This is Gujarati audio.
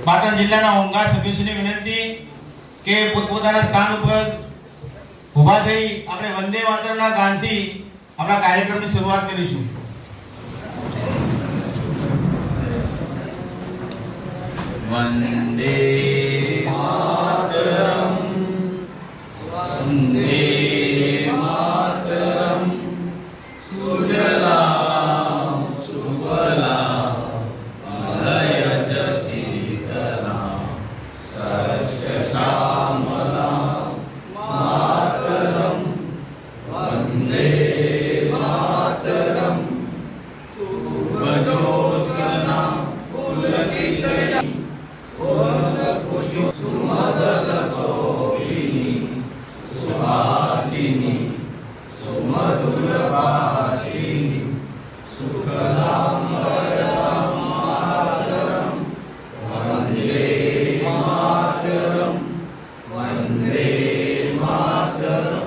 પાટણ જિલ્લાના હોમગાર્ડ સભ્યશ્રીની વિનંતી કે પોતપોતાના સ્થાન ઉપર ઊભા થઈ આપણે વંદે માતરમના ગાનથી આપણા કાર્યક્રમની શરૂઆત કરીશું. વંદે માતરમ વંદે માતરમ સુજલામ સુફલામ મલયજ શીતલામ સરસ્ય શ્યામલામ માતરમ વંદે માતરમ શુભજોત્સના પુલકિતયા સુમદલશોભિની સુહાસિની સુમધુરભાષિની સુખદાં વરદાં માતરમ વંદે માતરમ વંદે માતરમ.